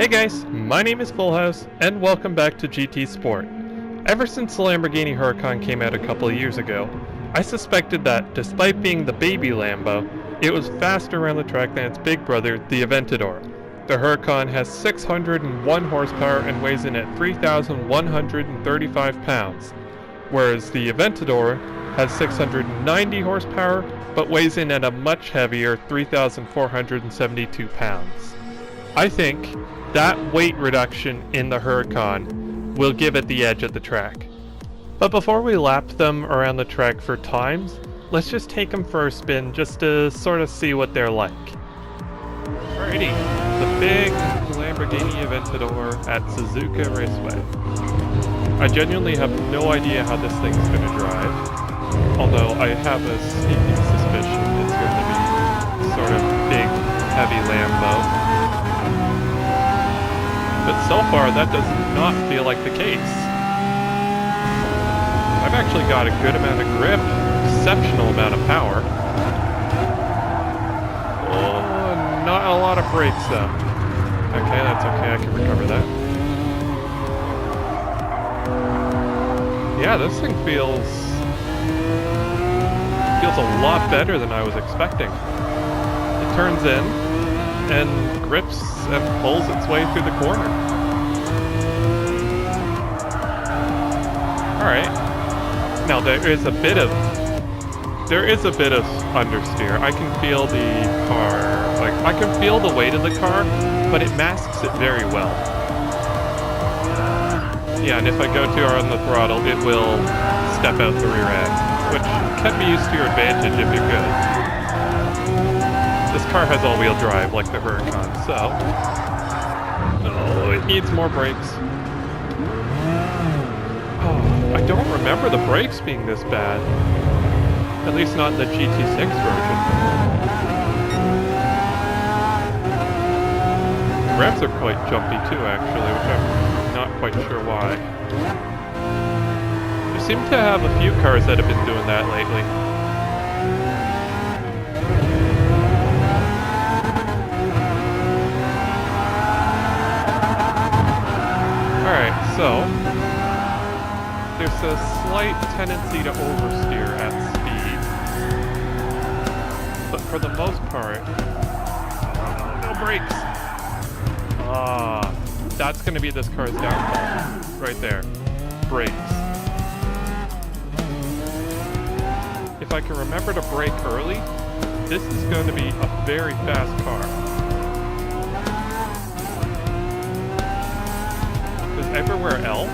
Hey guys, my name is Fullhouse, and welcome back to GT Sport. Ever since the Lamborghini Huracan came out a couple of years ago, I suspected that, despite being the baby Lambo, it was faster around the track than its big brother, the Aventador. The Huracan has 601 horsepower and weighs in at 3,135 pounds, whereas the Aventador has 690 horsepower but weighs in at a much heavier 3,472 pounds. I think that weight reduction in the Huracan will give it the edge at the track. But before we lap them around the track for times, let's just take them for a spin just to sort of see what they're like. Alrighty, the big Lamborghini Aventador at Suzuka Raceway. I genuinely have no idea how this thing's going to drive, although I have a sneaking suspicion it's going to be sort of big, heavy Lambo. But so far, that does not feel like the case. I've actually got a good amount of grip, exceptional amount of power. Oh, not a lot of brakes though. Okay, that's okay, I can recover that. Yeah, this thing feels a lot better than I was expecting. It turns in and grips and pulls its way through the corner. Alright. Now there is a bit of understeer. I can feel the car, I can feel the weight of the car, but it masks it very well. Yeah, and if I go too hard on the throttle, it will step out the rear end, which can be used to your advantage if you're good. This car has all-wheel drive like the Huracan, so... Oh, it needs more brakes. Oh, I don't remember the brakes being this bad. At least not in the GT6 version. The revs are quite jumpy too, actually, which I'm not quite sure why. There seem to have a few cars that have been doing that lately. Alright, so there's a slight tendency to oversteer at speed, but for the most part, no brakes. That's going to be this car's downfall, right there. Brakes. If I can remember to brake early, this is going to be a very fast car. Everywhere else,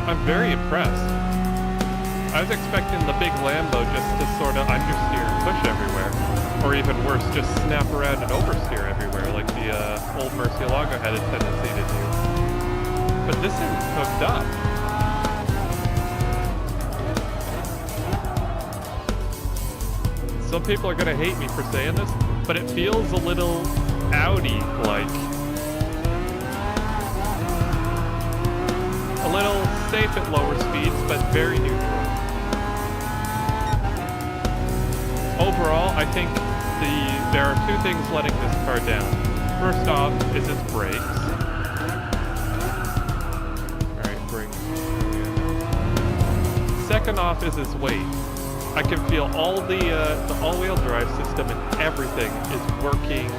I'm very impressed. I was expecting the big Lambo just to sort of understeer and push everywhere, or even worse, just snap around and oversteer everywhere like the old Murcielago had a tendency to do. But this thing's hooked up. Some people are going to hate me for saying this, but it feels a little Audi-like. A little safe at lower speeds, but very neutral. Overall, I think there are two things letting this car down. First off is its brakes. Alright, brakes. Second off is its weight. I can feel all the all-wheel drive system and everything is working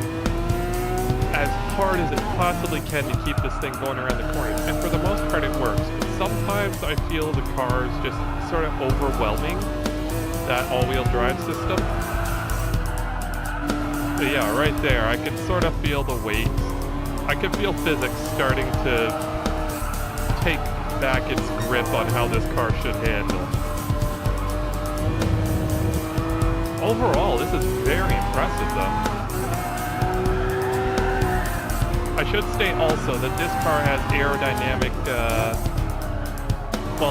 as hard as it possibly can to keep this thing going around the corners, and for the most part it works. But sometimes I feel the car is just sort of overwhelming that all-wheel drive system. But yeah, right there, I can sort of feel the weight. I can feel physics starting to take back its grip on how this car should handle. Overall, this is very impressive though. I should state also that this car has aerodynamic,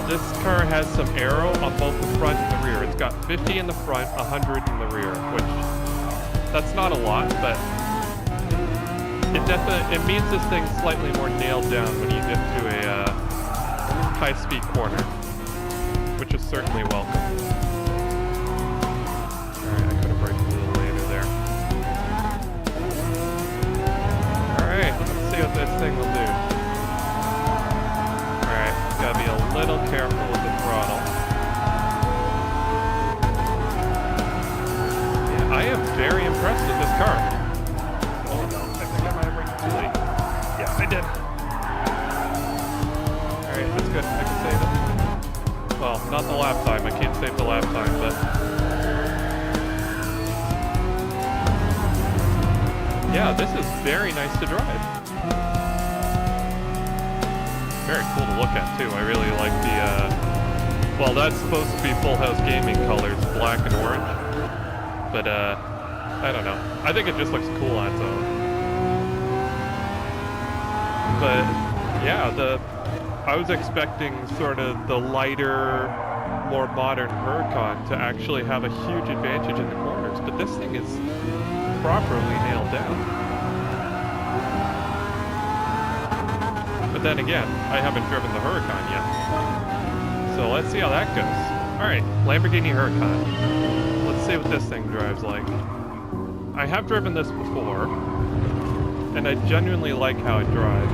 this car has some aero on both the front and the rear. It's got 50 in the front, 100 in the rear, which, that's not a lot, but it means this thing's slightly more nailed down when you get to a high-speed corner, which is certainly welcome. Alright, I could have braked a little later there. Alright. see what this thing will do. Alright, gotta be a little careful with the throttle. Yeah, I am very impressed with this car. Oh no, I think I might have braked too late. Yeah, I did. Alright, that's good. I can save it. Well, not the lap time. I can't save the lap time, but... yeah, this is very nice to drive. Very cool to look at, too. I really like the, well, that's supposed to be Fullhouse Gaming colors, black and orange. But, I don't know. I think it just looks cool on its own. But, yeah, I was expecting sort of the lighter, more modern Huracan to actually have a huge advantage in the corners, but this thing is properly nailed down. But then again, I haven't driven the Huracan yet. So let's see how that goes. Alright, Lamborghini Huracan. Let's see what this thing drives like. I have driven this before, and I genuinely like how it drives.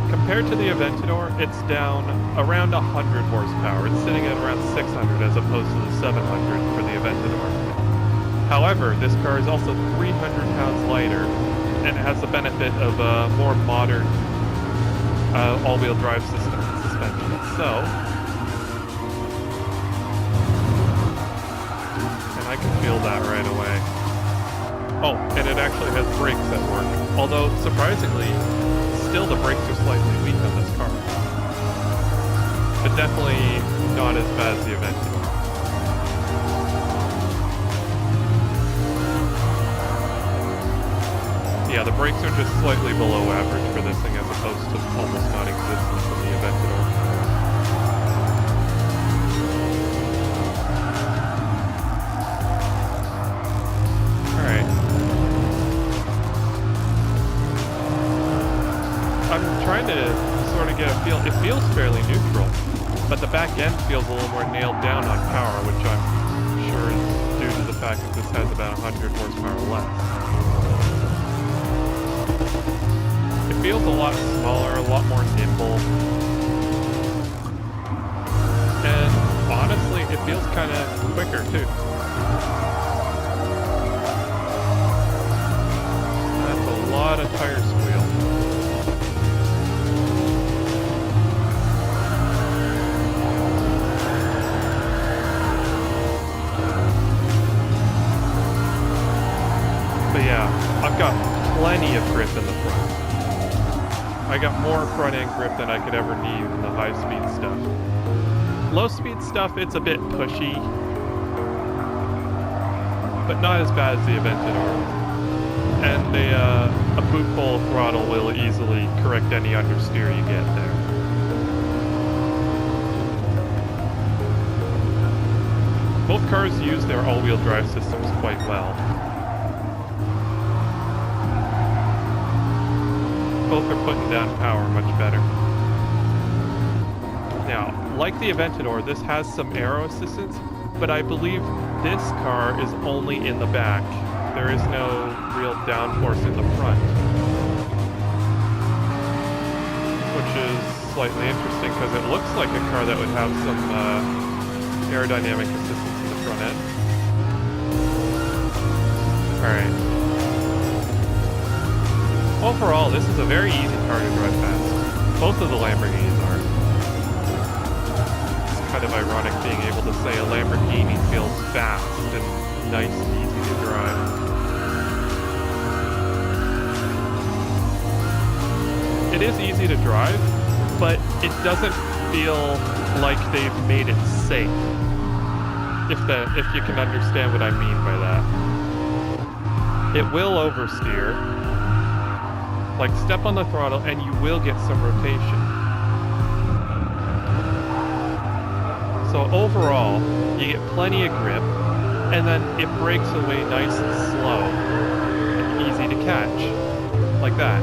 Compared to the Aventador, it's down around 100 horsepower. It's sitting at around 600 as opposed to the 700 for the Aventador. However, this car is also 300 pounds lighter, and it has the benefit of a more modern all-wheel drive system and suspension. So, and I can feel that right away. Oh, and it actually has brakes that work. Although, surprisingly, still the brakes are slightly weak on this car. But definitely not as bad as the Aventador. Yeah, the brakes are just slightly below average for this thing as opposed to almost non-existent from the Aventador. Alright. I'm trying to sort of get a feel. It feels fairly neutral, but the back end feels a little more nailed down on power, which I'm sure is due to the fact that this has about 100 horsepower less. It feels a lot smaller, a lot more nimble. And honestly, it feels kind of quicker too. That's a lot of tire squeal. But yeah, I've got plenty of grip in the front. I got more front end grip than I could ever need in the high speed stuff. Low speed stuff, it's a bit pushy, but not as bad as the Aventador. And a boot pole throttle will easily correct any understeer you get there. Both cars use their all-wheel drive systems quite well. Both are putting down power much better. Now, like the Aventador, this has some aero assistance, but I believe this car is only in the back. There is no real downforce in the front. Which is slightly interesting because it looks like a car that would have some aerodynamic assistance in the front end. Alright. Overall, this is a very easy car to drive fast. Both of the Lamborghinis are. It's kind of ironic being able to say a Lamborghini feels fast and nice and easy to drive. It is easy to drive, but it doesn't feel like they've made it safe. If you can understand what I mean by that. It will oversteer. Like, step on the throttle and you will get some rotation. So overall, you get plenty of grip, and then it breaks away nice and slow and easy to catch. Like that.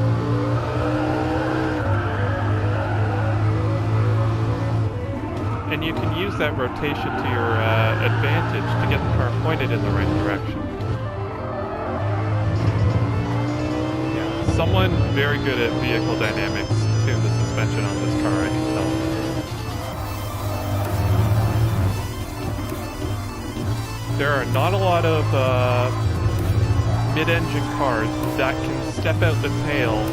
And you can use that rotation to your advantage to get the car pointed in the right direction. Someone very good at vehicle dynamics tuned the suspension on this car, I can tell. There are not a lot of mid-engine cars that can step out the tail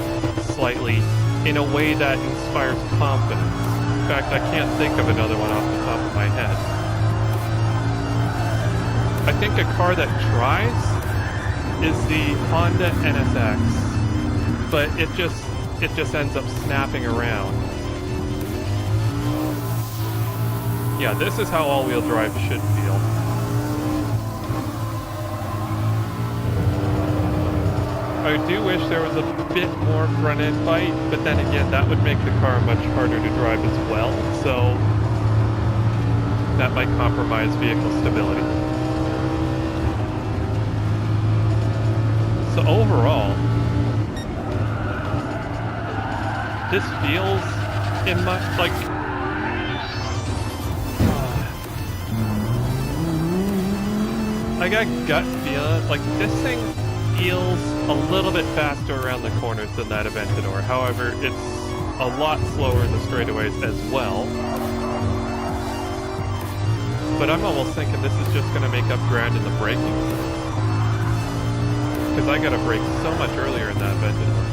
slightly in a way that inspires confidence. In fact, I can't think of another one off the top of my head. I think a car that tries is the Honda NSX, but it just ends up snapping around. Yeah, this is how all-wheel drive should feel. I do wish there was a bit more front-end bite, but then again, that would make the car much harder to drive as well, so that might compromise vehicle stability. So overall, this feels in my, like, I got gut feeling, like this thing feels a little bit faster around the corners than that Aventador. However, it's a lot slower in the straightaways as well. But I'm almost thinking this is just going to make up ground in the braking. Because I got to brake so much earlier in that Aventador.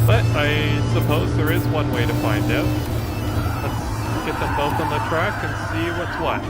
But I suppose there is one way to find out. Let's get them both on the track and see what's what.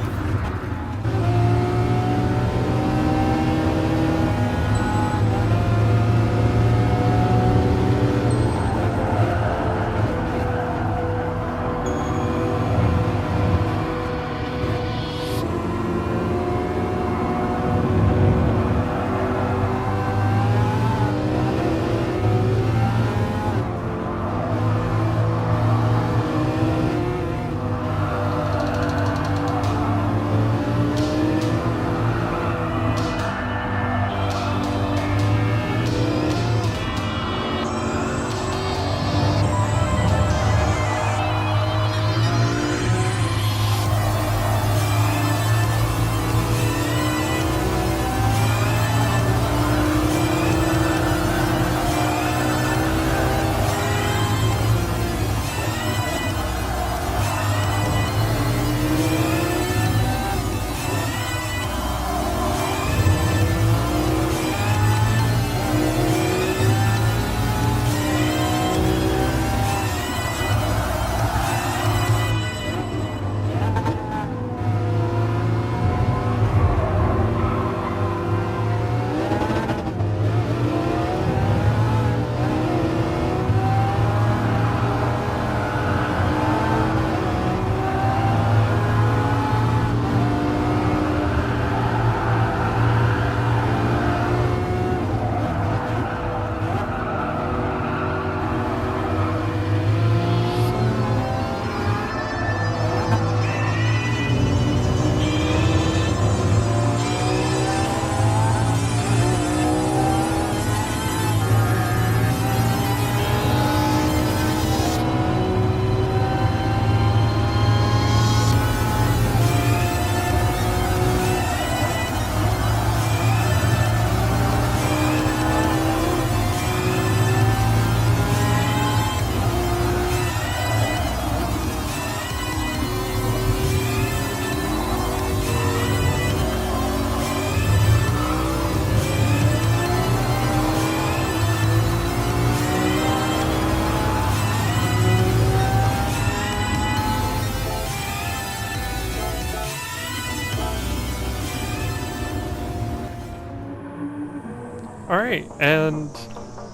Alright, and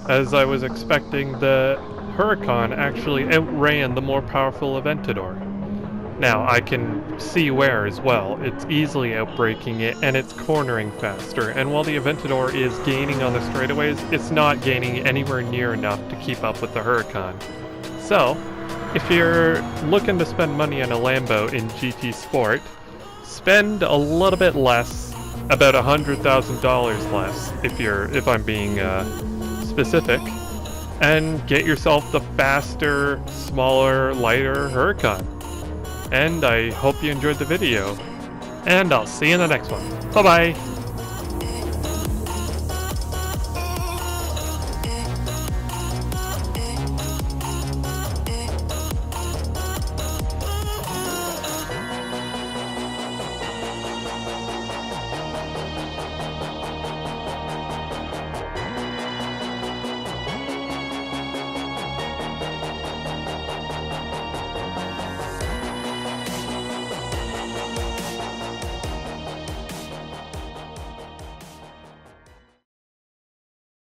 as I was expecting, the Huracan actually outran the more powerful Aventador. Now, I can see where as well. It's easily outbraking it, and it's cornering faster, and while the Aventador is gaining on the straightaways, it's not gaining anywhere near enough to keep up with the Huracan. So, if you're looking to spend money on a Lambo in GT Sport, spend a little bit less, about $100,000 less, if I'm being specific, and get yourself the faster, smaller, lighter Huracan. And I hope you enjoyed the video, and I'll see you in the next one. Bye-bye!